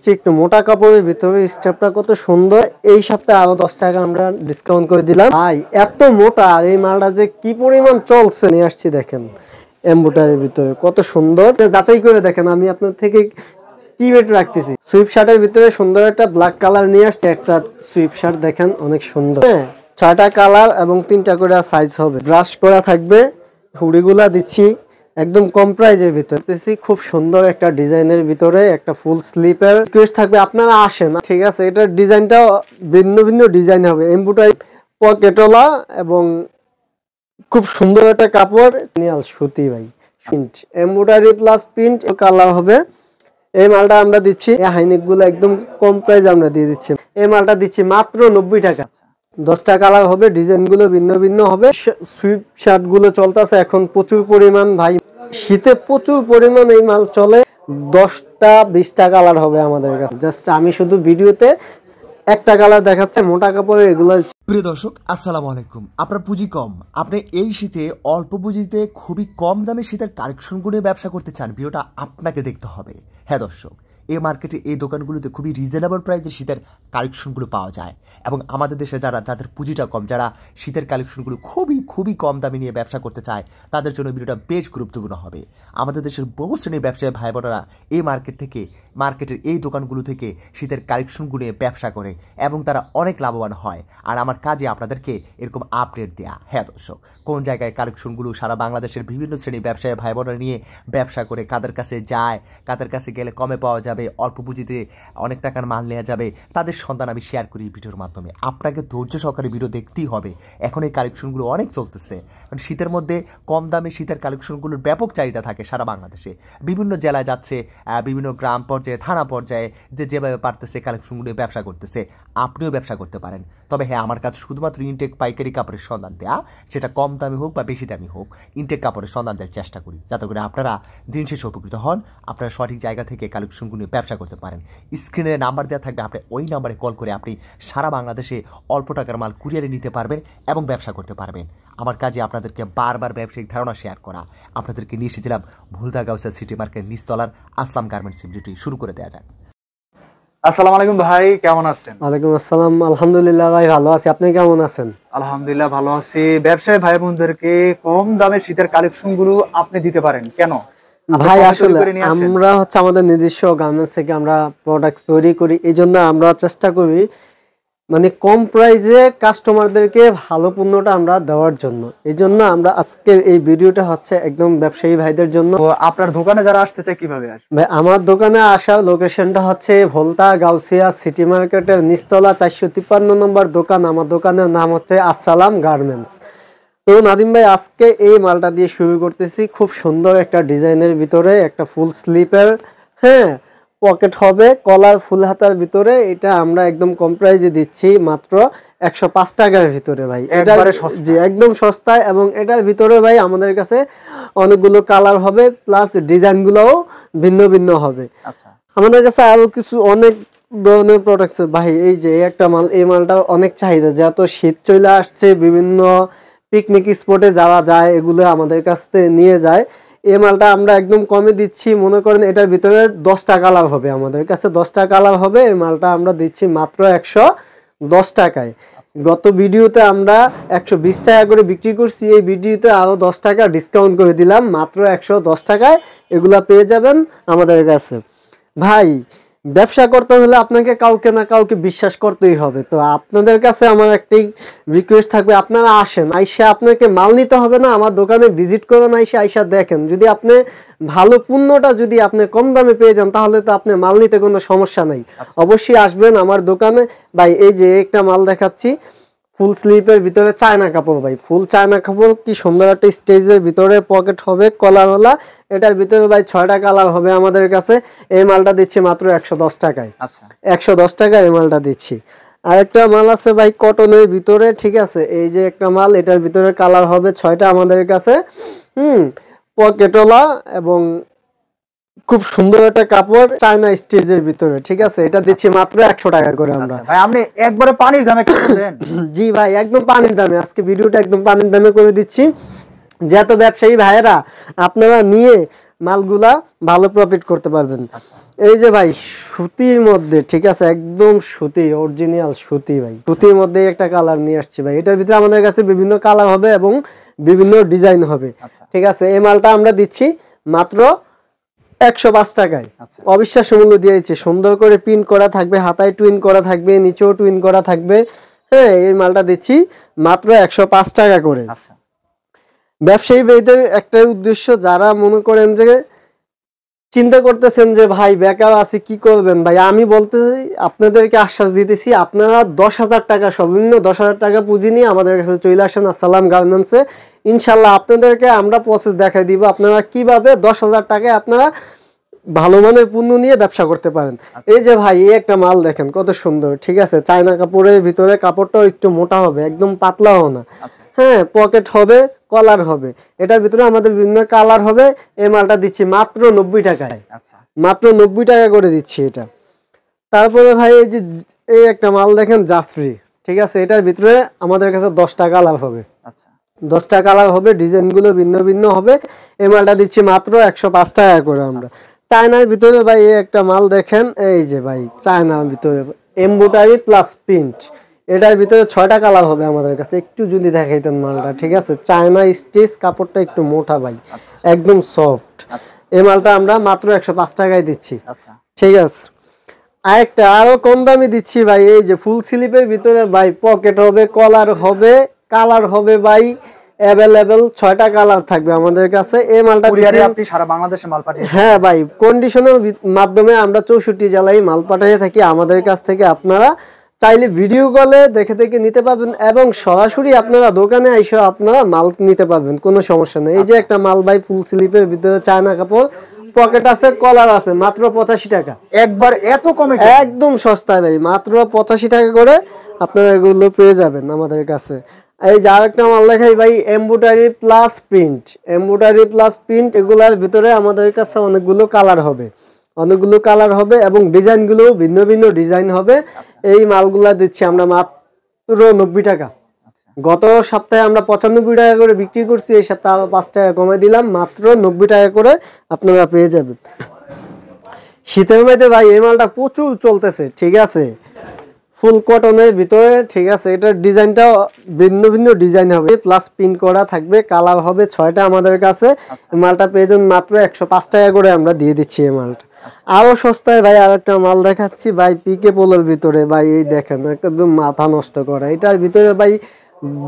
দিচ্ছি একটু মোটা কাপড়ের ভিতরে, স্টেপটা কত সুন্দর। এই সপ্তাহে আরো 10 টাকা আমরা ডিসকাউন্ট করে দিলাম ভাই। এত মোটা এই মালটা যে কি পরিমাণ চলছে নিয়ে আসছি দেখেন, এমব্রয়ডারির ভিতরে কত সুন্দর। যাচাই করে দেখেন, আমি আপনার থেকে কি রেট রাখতেছি। সুইপ শার্টের ভিতরে সুন্দর একটা ব্ল্যাক কালার নিয়ে আসছে, একটা সুইপ শার্ট দেখেন অনেক সুন্দর। হ্যাঁ, 6টা কালার এবং 3টা করে সাইজ হবে, ব্রাশ করা থাকবে। হুডিগুলা দিচ্ছি একদম কম প্রাইজের ভিতরে, খুব সুন্দর একটা ডিজাইনের ভিতরে, একটা ফুল স্লিপের রিকোয়েস্ট থাকবে, আপনারা আসেন ঠিক আছে। এটার ডিজাইনটাও ভিন্ন ভিন্ন ডিজাইন হবে, এমব্রয়ডারি পকেটওয়ালা এবং খুব সুন্দর একটা কাপড়, নিয়াল সুতি ভাই, print embroidery plus print colour হবে। এই মালটা আমরা দিচ্ছি, এই হাইনেক গুলো একদম কম প্রাইস আমরা দিয়ে দিচ্ছি। এই মালটা দিচ্ছি মাত্র 90 টাকা। 10টা কালার হবে, ডিজাইন গুলো ভিন্ন ভিন্ন হবে। সুইপ শার্ট গুলো চলতেছে এখন প্রচুর পরিমাণ ভাই, শীতে প্রচুর পরিমাণ এই মাল চলে। 10টা 20টা কালার হবে আমাদের কাছে। জাস্ট আমি শুধু ভিডিওতে একটা কালার দেখাচ্ছে, মোটা কাপড়ের এগুলো। প্রিয় দর্শক, আসসালামু আলাইকুম। আপনার পুঁজি কম, আপনি এই শীতে অল্প পুঁজিতে খুবই কম দামে শীতের কালেকশনগুলো ব্যবসা করতে চান, ভিডিওটা আপনাকে দেখতে হবে। হ্যাঁ দর্শক, এই মার্কেটে এই দোকানগুলোতে খুবই রিজনেবল প্রাইসে শীতের কালেকশনগুলো পাওয়া যায় এবং আমাদের দেশে যাদের পুঁজিটা কম, যারা শীতের কালেকশনগুলো খুবই কম দামে নিয়ে ব্যবসা করতে চায়, তাদের জন্য ভিডিওটা বেশ গুরুত্বপূর্ণ হবে। আমাদের দেশের বহু শ্রেণীর ব্যবসায়ী ভাই বোনেরা এই মার্কেটের এই দোকানগুলো থেকে শীতের কালেকশনগুলো নিয়ে ব্যবসা করে এবং তারা অনেক লাভবান হয়। আর আমার কাজে আপনাদেরকে এরকম আপডেট দেয়া। হ্যাঁ দর্শক, কোন জায়গায় কালেকশনগুলো সারা বাংলাদেশের বিভিন্ন শ্রেণীর ব্যবসায়ী ভাই বোনেরা নিয়ে ব্যবসা করে, কাদের কাছে যায়, কাদের কাছে গেলে কমে পাওয়া যাবে, অল্প পুঁজিতে অনেক টাকার মাল নেওয়া যাবে, তাদের সন্ধান আমি শেয়ার করি ভিডিওর মাধ্যমে। আপনাকে ধৈর্য সহকারে ভিডিও দেখতেই হবে। এখন এই কালেকশনগুলো অনেক চলতেছে, কারণ শীতের মধ্যে কম দামে শীতের কালেকশনগুলোর ব্যাপক চাহিদা থাকে সারা বাংলাদেশে। বিভিন্ন জেলায় যাচ্ছে, বিভিন্ন গ্রাম পর্যায়ে, থানা পর্যায়ে, যেভাবে পারতেছে কালেকশনগুলো ব্যবসা করতেছে। আপনিও ব্যবসা করতে পারেন। তবে হ্যাঁ, আমার কাছে শুধুমাত্র ইনটেক পাইকারি কাপড়ের সন্ধান দেয়া, সেটা কম দামি হোক বা বেশি দামি হোক, ইনটেক কাপড়ের সন্ধান দেওয়ার চেষ্টা করি, যাতে করে আপনারা দিন শেষে উপকৃত হন, আপনারা সঠিক জায়গা থেকে কালেকশনগুলো ব্যবসা করতে পারেন। স্ক্রিনে নাম্বার দেওয়া থাকবে, আপনি ওই নাম্বারে কল করে আপনি সারা বাংলাদেশে অল্প টাকার মাল কুরিয়ারে নিতে পারবেন এবং ব্যবসা করতে পারবেন। আমার কাজে আপনাদেরকে বারবার ব্যবসায়িক ধারণা শেয়ার করা। আপনাদেরকে নিয়ে এসেছিলাম ভুলতা গাউসিয়া সিটি মার্কেট নিচতলার আসলাম গার্মেন্টস। ভিডিওটি শুরু করে দেওয়া যাক। আসসালামু আলাইকুম ভাই, কেমন আছেন? ওয়ালাইকুম আসসালাম, আলহামদুলিল্লাহ ভাই ভালো আছি, আপনি কেমন আছেন? আলহামদুলিল্লাহ ভালো আছি। ব্যবসায়ী ভাই বোনদেরকে কম দামের শীতের কালেকশন গুলো আপনি দিতে পারেন কেন ভাই? আসলে আমরা আমাদের নিজস্ব গার্মেন্টস থেকে আমরা প্রোডাক্ট তৈরি করি, এই জন্য আমরা চেষ্টা করি মানে কম প্রাইসে কাস্টমারদেরকে ভালো পণ্যটা আমরা দেওয়ার জন্য। এই জন্য আমরা আজকের এই ভিডিওটা একদম ব্যবসায়ী ভাইদের জন্য। আপনার দোকানে যারা আসতে চায় কিভাবে আসবে? ভাই আমার দোকানে আসার লোকেশনটা ভুলতা গাউসিয়া সিটি মার্কেটের নিচতলা 453 নম্বর দোকান। আমার দোকানের নাম আসসালাম গার্মেন্টস। তো নাদিম ভাই, আজকে এই মালটা দিয়ে শুরু করতেছি। খুব সুন্দর একটা ডিজাইনের ভিতরে, একটা ফুল স্লিপের, হ্যাঁ, পকেট হবে, কলার ফুল হাতার ভিতরে। এটা আমরা একদম কম প্রাইসে দিচ্ছি, মাত্র 105 টাকার ভিতরে ভাই। জি, একদম সস্তায়। এবং এটার ভিতরে ভাই আমাদের কাছে অনেকগুলো কালার হবে, প্লাস ডিজাইন গুলোও ভিন্ন ভিন্ন হবে। আচ্ছা, আমাদের কাছে আরো কিছু অনেক ধরনের প্রোডাক্ট ভাই। এই যে একটা মাল, এই মালটা অনেক চাহিদা, যেহেতু শীত চলে আসছে, বিভিন্ন পিকনিক স্পটে যাওয়া যায়, এগুলো আমাদের কাছ থেকে নিয়ে যায়। এই মালটা আমরা একদম কমে দিচ্ছি। মনে করেন এটার ভিতরে 10টা কালার হবে, আমাদের কাছে 10টা কালার হবে। এই মালটা আমরা দিচ্ছি মাত্র 110 টাকায়। গত ভিডিওতে আমরা 120 টাকা করে বিক্রি করছি, এই ভিডিওতে আরো 10 টাকা ডিসকাউন্ট করে দিলাম, মাত্র 110 টাকায় এগুলা পেয়ে যাবেন আমাদের কাছে। ভাই, ব্যবসা করতে হলে আপনাকে কাউকে না কাউকে বিশ্বাস করতেই হবে। তো আপনাদের কাছে আমার একটাই রিকোয়েস্ট থাকবে, আপনারা আসেন, আইসা আপনাকে মাল নিতে হবে না, আমার দোকানে ভিজিট করুন, আইসা দেখেন। যদি আপনি ভালো পণ্যটা যদি আপনি কম দামে পেয়ে যান, তাহলে তো আপনি মাল নিতে কোনো সমস্যা নাই। অবশ্যই আসবেন আমার দোকানে। ভাই এই যে একটা মাল দেখাচ্ছি, ফুল স্লিপের ভিতরে চায়না কাপড় ভাই, ফুল চায়না কাপড়, কি সুন্দর একটা স্টেজের ভিতরে পকেট হবে, কলারওয়ালা। এটার ভিতরে ভাই 6টা কালার হবে আমাদের কাছে। এই মালটা দিচ্ছি মাত্র 110 টাকায়। আচ্ছা, 110 টাকায় এই মালটা দিচ্ছি। আর একটা মাল আছে ভাই কটনের ভিতরে, ঠিক আছে। এই যে একটা মাল, এটার ভিতরে কালার হবে 6টা আমাদের কাছে, পকেটওয়ালা এবং খুব সুন্দর একটা কাপড়, চায়না স্টেজের ভিতরে, ঠিক আছে। এটা দিচ্ছি মাত্র 100 টাকা করে আমরা। ভাই আপনি একবারে পানির দামে কিনছেন? জি ভাই, একদম পানির দামে। আজকে ভিডিওটা একদম পানির দামে করে দিচ্ছি, যেহেতু ব্যবসায়ী ভাইয়েরা আপনারা নিয়ে মালগুলা ভালো প্রফিট করতে পারবেন। আচ্ছা এই যে ভাই সুতির মধ্যে, ঠিক আছে, একদম সুতি, অরিজিনাল সুতি ভাই, সুতির মধ্যে একটা কালার নিয়ে আসছি ভাই। এটার ভিতরে আমাদের কাছে বিভিন্ন কালার হবে এবং বিভিন্ন ডিজাইন হবে। আচ্ছা ঠিক আছে, এই মালটা আমরা দিচ্ছি মাত্র 105 টাকায়। আচ্ছা অবিশ্বাস্য মূল্য দিয়েছি, সুন্দর করে প্রিন্ট করা থাকবে, হাতায় টুইন করা থাকবে, নিচেও টুইন করা থাকবে। হ্যাঁ, এই মালটা দিচ্ছি মাত্র 105 টাকা করে। আচ্ছা ব্যবসায়ী ভাইদের একটাই উদ্দেশ্য, যারা মনে করেন যে চিন্তা করতেছেন যে ভাই বেকার আছি কি করবেন, ভাই আমি বলতে আপনাদেরকে আশ্বাস দিতেছি, আপনারা 10,000 টাকা, সর্বনিম্ন 10,000 টাকা পুঁজি নিয়ে আমাদের কাছে চলে আসেন আসসালাম গার্মেন্টসে। ইনশাল্লাহ আপনাদেরকে আমরা প্রসেস দেখাই দিব, আপনারা কিভাবে 10,000 টাকায় আপনারা ভালো মানের পণ্য নিয়ে ব্যবসা করতে পারেন। এই যে ভাই এই একটা মাল দেখেন কত সুন্দর, ঠিক আছে, চায়না কাপড়ের ভিতরে, কাপড়টাও একটু মোটা হবে, একদম পাতলাও না। আচ্ছা হ্যাঁ, পকেট হবে, কলার হবে, এটার ভিতরে আমাদের বিভিন্ন কালার হবে। এই মালটা দিচ্ছি মাত্র 90 টাকায়, আচ্ছা মাত্র 90 টাকা করে দিচ্ছি এটা। তারপরে ভাই এই যে এই একটা মাল দেখেন জাসরি, ঠিক আছে, এটার ভিতরে আমাদের কাছে 10টা কালার হবে, আচ্ছা 10টা কালার হবে, ডিজাইনগুলো ভিন্ন ভিন্ন হবে। এই মালটা দিচ্ছি মাত্র 105 টাকা করে আমরা। চায়নার ভিতরে ভাই এই একটা মাল দেখেন, এই যে ভাই চায়নার ভিতরে এমব্রয়ডারি প্লাস প্রিন্ট, এটার ভিতরে 6টা কালার হবে আমাদের কাছে। একটু যদি দেখাইতেন মালটা, ঠিক আছে, চায়না স্টিচ, কাপড়টা একটু মোটা ভাই, আচ্ছা একদম সফট। আচ্ছা এই মালটা আমরা মাত্র 105 টাকায় দিচ্ছি। আচ্ছা ঠিক আছে, আরেকটা আরো কম দামে দিচ্ছি ভাই, এই যে ফুল স্লিপের ভিতরে ভাই পকেট হবে, কলার হবে, কালার হবে ভাই অ্যাভেলেবেল, 6টা কালার থাকবে আমাদের কাছে। এই মালটা কুরিয়ারে আপনি সারা বাংলাদেশে মাল পাঠিয়ে হ্যাঁ ভাই, কন্ডিশনের মাধ্যমে আমরা 64 জেলায় মাল পাঠিয়ে থাকি। আমাদের কাছ থেকে আপনারা চাইলে ভিডিও কলে দেখে দেখে নিতে পারবেন এবং সরাসরি আপনারা দোকানে এসে আপনারা মাল নিতে পারবেন, কোনো সমস্যা নেই। এই যে একটা মাল ভাই ফুল স্লিপের ভিতরে চায়না কাপড়, পকেট আছে, কলার আছে, মাত্র 85 টাকা। একবার এত কমে একদম সস্তায় ভাই, মাত্র 85 টাকা করে আপনারা এগুলো পেয়ে যাবেন আমাদের কাছে। এই যে আরেকটা মাল দেখাই ভাই, embroidery plus print, embroidery plus print, এগুলার ভিতরে আমাদের কাছে অনেকগুলো কালার হবে, অনেকগুলো কালার হবে এবং ডিজাইনগুলো ভিন্ন ভিন্ন ডিজাইন হবে। এই মালগুলা দিচ্ছি আমরা মাত্র 90 টাকা। গত সপ্তাহে আমরা 95 টাকা করে বিক্রি করছি, এই সপ্তাহে আবার 5 টাকা কমে দিলাম, মাত্র 90 টাকা করে আপনারা পেয়ে যাবেন। শীতের মধ্যে ভাই এই মালটা প্রচুর চলতেছে, ঠিক আছে, ফুল কটনের ভিতরে, ঠিক আছে, এটার ডিজাইনটাও ভিন্ন ভিন্ন ডিজাইন হবে, প্লাস প্রিন্ট করা থাকবে, কালার হবে 6টা আমাদের কাছে। মালটা পেয়ে যাবেন মাত্র 105 টাকা করে আমরা দিয়ে দিচ্ছি এই মালটা। আরো সস্তায় ভাই আরেকটা মাল দেখাচ্ছি ভাই, পিকে পোলোর ভিতরে ভাই, এই দেখেন একদম মাথা নষ্ট করা, এটার ভিতরে ভাই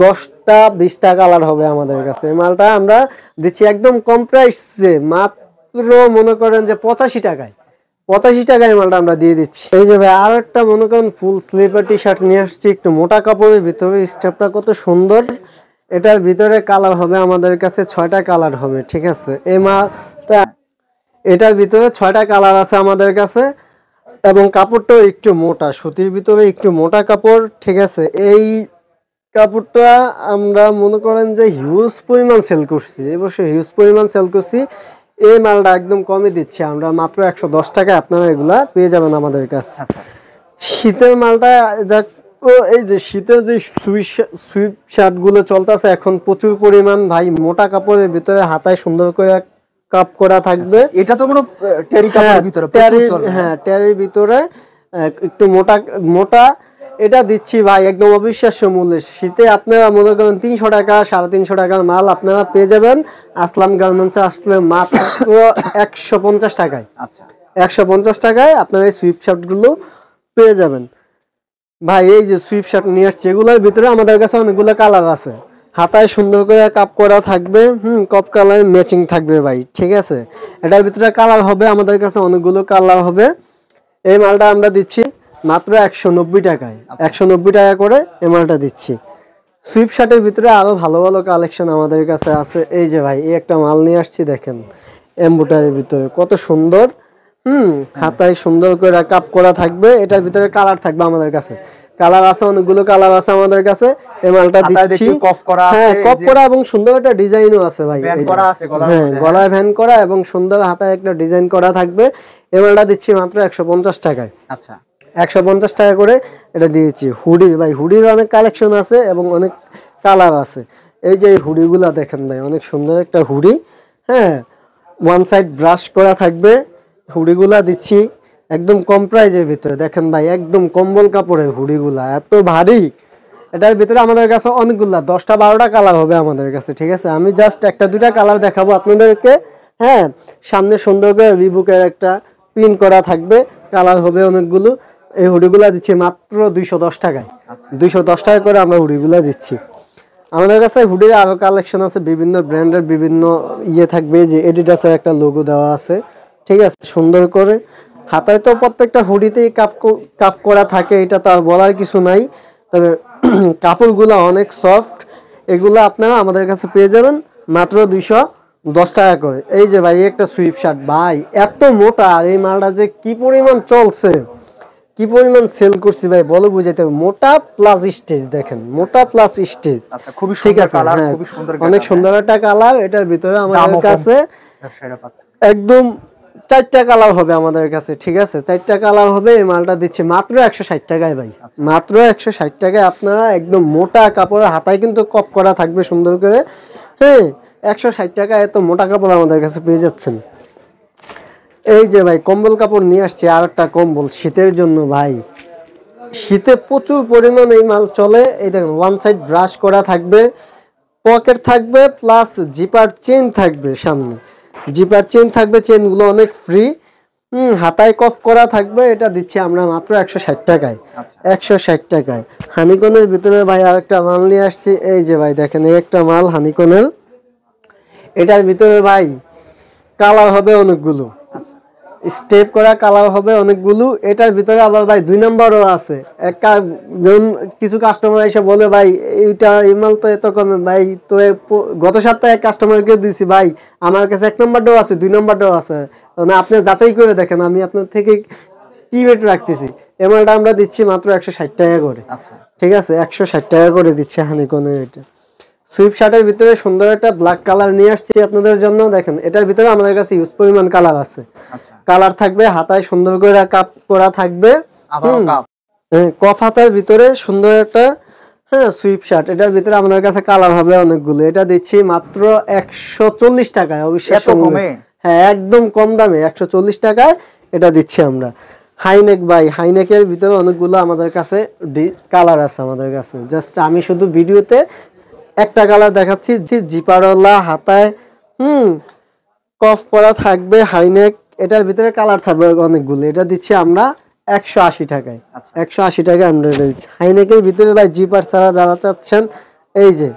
10টা 20টা কালার হবে আমাদের কাছে। এই মালটা আমরা দিচ্ছি একদম কম প্রাইসে, মাত্র মনে করেন যে 85 টাকায়, 85 টাকায় মালটা আমরা দিয়ে দিচ্ছি। এই যে ভাই আর একটা মনে করেন ফুল স্লিপার টি শার্ট নিয়ে আসছি, একটু মোটা কাপড়ের ভিতরে, স্টেপটা কত সুন্দর, এটার ভিতরে কালার হবে আমাদের কাছে 6টা কালার হবে, ঠিক আছে। এই মালটা, এটার ভিতরে 6টা কালার আছে আমাদের কাছে এবং কাপড়টাও একটু মোটা, সুতির ভিতরে একটু মোটা কাপড়, ঠিক আছে। এই কাপড়টা আমরা মনে করেন যে হিউজ পরিমাণ সেল করছি, এবছর হিউজ পরিমাণ সেল করছি। এই মালটা একদম কমে দিচ্ছি আমরা মাত্র 110 টাকায়, আপনারা এগুলা পেয়ে যাবেন আমাদের কাছে। শীতের মালটা যা, ও এই যে শীতের যে সুইপ শার্ট গুলো চলতেছে এখন প্রচুর পরিমাণ ভাই, মোটা কাপড়ের ভিতরে হাতায় সুন্দর করে কাপ করা থাকবে। এটা তো কোনো টেরি কাপড়ের ভিতরে, হ্যাঁ টেরির ভিতরে একটু মোটা মোটা, এটা দিচ্ছি ভাই একদম অবিশ্বাস্য মূল্যে। শীতে আপনারা মনে করেন 300 টাকা 350 টাকার মাল আপনারা পেয়ে যাবেন আসলাম গার্মেন্টসে আসলে মাত্র 150 টাকায়। আচ্ছা 150 টাকায় আপনারা এই সুইপ শার্ট গুলো পেয়ে যাবেন ভাই। এই যে সুইপ শার্ট নিয়ে আসছে, এগুলোর ভিতরে আমাদের কাছে অনেকগুলো কালার আছে, হাতায় সুন্দর করে কাপ করা থাকবে, কপ কালার ম্যাচিং থাকবে ভাই, ঠিক আছে। এটার ভিতরে কালার হবে আমাদের কাছে অনেকগুলো কালার হবে। এই মালটা আমরা দিচ্ছি মাত্র 190 টাকায়, 190 টাকা করে এই মালটা দিচ্ছি। সুইপ শার্টের ভিতরে আরো ভালো ভালো কালেকশন আমাদের কাছে আছে। এই যে ভাই এই একটা মাল নিয়ে আসছি দেখেন, এমব্রয়ডারির ভিতরে কত সুন্দর, হাতায় সুন্দর করে কাপ করা থাকবে, এটার ভিতরে কালার থাকবে আমাদের কাছে, কালার আছে অনেকগুলো কালার আছে আমাদের কাছে। এই মালটা দিচ্ছি কফ করা, হ্যাঁ কফ করা এবং সুন্দর একটা ডিজাইনও আছে ভাই, ভ্যান করা আছে হ্যাঁ গলায় ভ্যান করা এবং সুন্দর হাতায় একটা ডিজাইন করা থাকবে। এই মালটা দিচ্ছি মাত্র 150 টাকায়। আচ্ছা 150 টাকা করে এটা দিয়েছি। হুডি ভাই, হুডির অনেক কালেকশন আছে এবং অনেক কালার আছে। এই যে হুডিগুলা দেখেন ভাই, অনেক সুন্দর একটা হুডি, হ্যাঁ ওয়ান সাইড ব্রাশ করা থাকবে, হুডিগুলা দিচ্ছি একদম কম প্রাইজের ভিতরে। দেখেন ভাই একদম কম্বল কাপড়ের হুডিগুলা এত ভারী, এটার ভিতরে আমাদের কাছে অনেকগুলা 10টা 12টা কালার হবে আমাদের কাছে, ঠিক আছে। আমি জাস্ট একটা দুইটা কালার দেখাবো আপনাদেরকে। হ্যাঁ, সামনে সুন্দর করে রিবুকের একটা প্রিন্ট করা থাকবে, কালার হবে অনেকগুলো। এই হুডিগুলা দিচ্ছি মাত্র 210 টাকায়। 210 টাকা করে আমরা হুডিগুলা দিচ্ছি। আমাদের কাছে হুডির আরো কালেকশন আছে, বিভিন্ন ব্র্যান্ডের বিভিন্ন থাকবে, যে এডিডাসের একটা লোগো দেওয়া আছে, ঠিক আছে, সুন্দর করে। হাতায় তো প্রত্যেকটা হুডিতেই কাপ করা থাকে, এটা তো আর বলার কিছু নাই। তবে কাপড়গুলো অনেক সফট, এগুলো আপনারা আমাদের কাছে পেয়ে যাবেন মাত্র 210 টাকা করে। এই যে ভাই একটা সুইপ শার্ট, ভাই এত মোটা, আর এই মালটা যে কি পরিমাণ চলছে, কি পরিমাণ সেল করছি ভাই বলে বুঝাইতে হবে। মোটা প্লাস স্টেজ, দেখেন মোটা প্লাস স্টেজ, আচ্ছা খুবই ঠিক সুন্দর আছে। কালার, হ্যাঁ, খুবই সুন্দর অনেক সুন্দর একটা কালার। এটার ভিতরে আমাদের কাছে ব্যবসায়ীরা পাচ্ছে একদম 4টা কালার হবে আমাদের কাছে, ঠিক আছে, 4টা কালার হবে। এই মালটা দিচ্ছি মাত্র 160 টাকায় ভাই, মাত্র 160 টাকায়। আপনারা একদম মোটা কাপড়ের, হাতায় কিন্তু কপ করা থাকবে সুন্দর করে। হ্যাঁ, 160 টাকায় এত মোটা কাপড় আমাদের কাছে পেয়ে যাচ্ছেন। এই যে ভাই কম্বল কাপড় নিয়ে আসছে, আর একটা কম্বল শীতের জন্য ভাই, শীতে প্রচুর পরিমাণ এই মাল চলে। এই দেখেন ওয়ান সাইড ব্রাশ করা থাকবে, পকেট থাকবে, প্লাস জিপার চেন থাকবে, সামনে জিপার চেন থাকবে, চেনগুলো অনেক ফ্রি। হাতায় কফ করা থাকবে। এটা দিচ্ছি আমরা মাত্র 160 টাকায়। 160 টাকায় হানিকনের ভিতরে ভাই আরেকটা মাল নিয়ে আসছি। এই যে ভাই দেখেন, এই একটা মাল হানিকনের, এটার ভিতরে ভাই কালার হবে অনেকগুলো, স্টেপ করা কালার হবে অনেকগুলো। এটার ভিতরে আবার ভাই 2 নম্বরও আছে। কিছু কাস্টমার এসে বলে ভাই এইটা এই মাল তো এত কমে, ভাই তো গত সপ্তাহে এক কাস্টমারকে দিছি, ভাই আমার কাছে 1 নম্বরটাও আছে 2 নম্বরটাও আছে, মানে আপনি যাচাই করে দেখেন আমি আপনার থেকে কি রেট রাখতেছি। এই মালটা আমরা দিচ্ছি মাত্র 160 টাকা করে, ঠিক আছে, 160 টাকা করে দিচ্ছি হানিকনের। এটা সুইপ শার্টের ভিতরে সুন্দর একটা ব্ল্যাক কালার নিয়ে আসছি আপনাদের জন্য। দেখেন এটার ভিতরে আমাদের কাছে ইউজ পরিমাণ কালার আছে, কালার থাকবে, হাতায় সুন্দর করে কাপ করা থাকবে, কফ হাতার ভিতরে সুন্দর একটা সুইপ শার্ট। এটার ভিতরে আমাদের কাছে কালার হবে অনেকগুলো। এটা দিচ্ছি মাত্র 140 টাকায়, অবশ্যই হ্যাঁ একদম কম দামে 140 টাকায় এটা দিচ্ছি আমরা। হাইনেক ভাই, হাইনেকের ভিতরে অনেকগুলো আমাদের কাছে কালার আছে আমাদের কাছে। জাস্ট আমি শুধু ভিডিওতে একটা কালার দেখাচ্ছি, যে জিপারওয়ালা হাতায় কফ করা থাকবে হাইনেক। এটার ভিতরে কালার থাকবে অনেকগুলো। এটা দিচ্ছি আমরা 180 টাকায়। 180 টাকায় আমরা দিচ্ছি। হাইনেকের ভিতরে ভাই জিপার ছাড়া যারা চাচ্ছেন, এই যে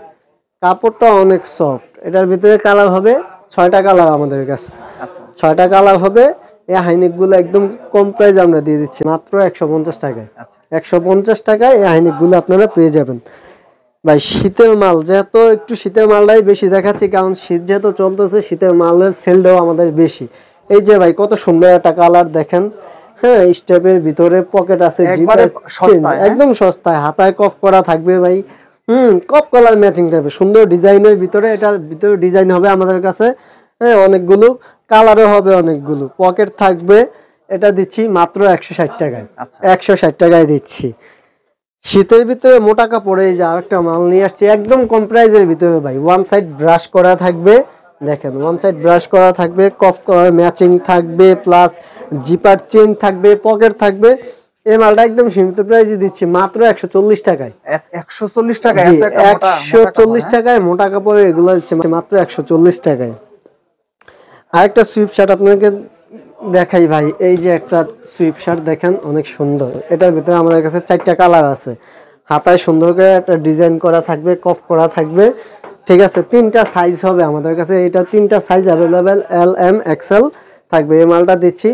কাপড়টা অনেক সফট। এটার ভিতরে কালার হবে 6টা কালার আমাদের কাছে, 6টা কালার হবে। এই হাইনেকগুলো একদম কম প্রাইস আমরা দিয়ে দিচ্ছি মাত্র 150 টাকায়। 150 টাকায় এই হাইনেকগুলো আপনারা পেয়ে যাবেন। ভাই শীতের মাল, যেহেতু একটু শীতের মালটাই বেশি দেখাচ্ছি, কারণ শীত যেহেতু চলতেছে, শীতের মালের সেলটাও আমাদের বেশি। এই যে ভাই কত সুন্দর একটা কালার দেখেন, হ্যাঁ স্টেপের ভিতরে পকেট আছে, একদম সস্তায়, হাতায় কফ করা থাকবে ভাই। কফ কালার ম্যাচিং থাকবে, সুন্দর ডিজাইনের ভিতরে। এটার ভিতরে ডিজাইন হবে আমাদের কাছে, হ্যাঁ অনেকগুলো কালারও হবে, অনেকগুলো পকেট থাকবে। এটা দিচ্ছি মাত্র 160 টাকায়। 160 টাকায় দিচ্ছি। শীতের ভিতরে মোটা কাপড়ে এই যে আরেকটা মাল নিয়ে আসছে একদম কম প্রাইজের ভিতরে ভাই। ওয়ান সাইড ব্রাশ করা থাকবে, দেখেন ওয়ান সাইড ব্রাশ করা থাকবে, কফ কলার ম্যাচিং থাকবে, প্লাস জিপার চেন থাকবে, পকেট থাকবে। এই মালটা একদম সীমিত প্রাইজে দিচ্ছি মাত্র 140 টাকায়। 140 টাকায় 140 টাকায় মোটা কাপড়ের এগুলো দিচ্ছে মাত্র 140 টাকায়। আরেকটা সুইপ শার্ট আপনাকে দেখাই ভাই। এই যে একটা সুইপ শার্ট দেখেন, অনেক সুন্দর। এটার ভিতরে আমাদের কাছে 4টা কালার আছে। হাতায় সুন্দর করে একটা ডিজাইন করা থাকবে, কফ করা থাকবে, ঠিক আছে। 3টা সাইজ হবে আমাদের কাছে। এটা 3টা size available, L M XL থাকবে। এই মালটা দিচ্ছি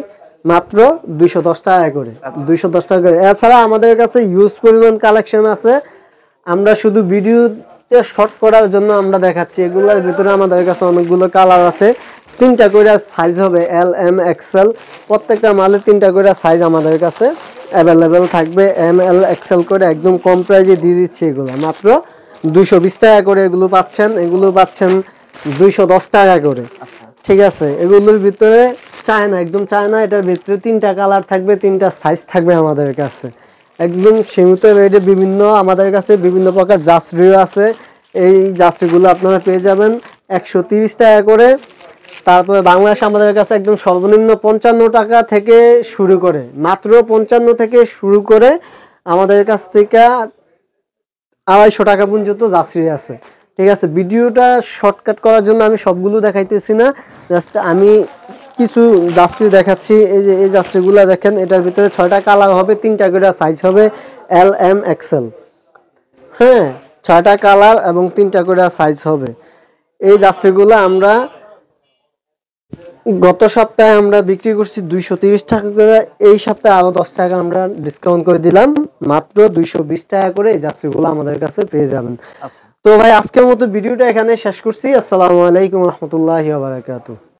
মাত্র 210 টাকা করে, 210 টাকা করে। এছাড়া আমাদের কাছে ইউজ পরিমাণ কালেকশন আছে, আমরা শুধু ভিডিওতে শর্ট করার জন্য আমরা দেখাচ্ছি। এগুলোর ভিতরে আমাদের কাছে অনেকগুলো কালার আছে। 3টা করে সাইজ হবে, এল এম এক্সেল। প্রত্যেকটা মালে 3টা করে সাইজ আমাদের কাছে অ্যাভেলেবেল থাকবে, এম এল এক্সেল করে। একদম কম প্রাইজে দিয়ে দিচ্ছি এগুলো মাত্র 220 টাকা করে। এগুলো পাচ্ছেন 210 টাকা করে, ঠিক আছে। এগুলোর ভিতরে চায়না, একদম চায়না। এটার ভিতরে 3টা কালার থাকবে, 3টা সাইজ থাকবে আমাদের কাছে, একদম সীমিত রেটে। বিভিন্ন আমাদের কাছে বিভিন্ন প্রকার জাস্ট্রিও আছে। এই জাস্ট্রিগুলো আপনারা পেয়ে যাবেন 130 টাকা করে। তারপরে বাংলাদেশ আমাদের কাছে একদম সর্বনিম্ন 55 টাকা থেকে শুরু করে, মাত্র 55 থেকে শুরু করে আমাদের কাছ থেকে 250 টাকা পর্যন্ত জার্সি আছে। ঠিক আছে, ভিডিওটা শর্টকাট করার জন্য আমি সবগুলো দেখাইতেছি না, জাস্ট আমি কিছু জার্সি দেখাচ্ছি। এই যে এই জার্সিগুলো দেখেন, এটার ভিতরে 6টা কালার হবে, 3টা করে সাইজ হবে, এল এম এক্সেল। হ্যাঁ, 6টা কালার এবং 3টা করে সাইজ হবে। এই জার্সিগুলো আমরা গত সপ্তাহে আমরা বিক্রি করছি 230 টাকা করে, এই সপ্তাহে আরো 10 টাকা আমরা ডিসকাউন্ট করে দিলাম, মাত্র 220 টাকা করে এই জার্সিগুলো আমাদের কাছে পেয়ে যাবেন। আচ্ছা, তো ভাই আজকের মতো ভিডিওটা এখানে শেষ করছি। আসসালামু আলাইকুম রহমতুল্লাহি ওয়া বারাকাতুহু।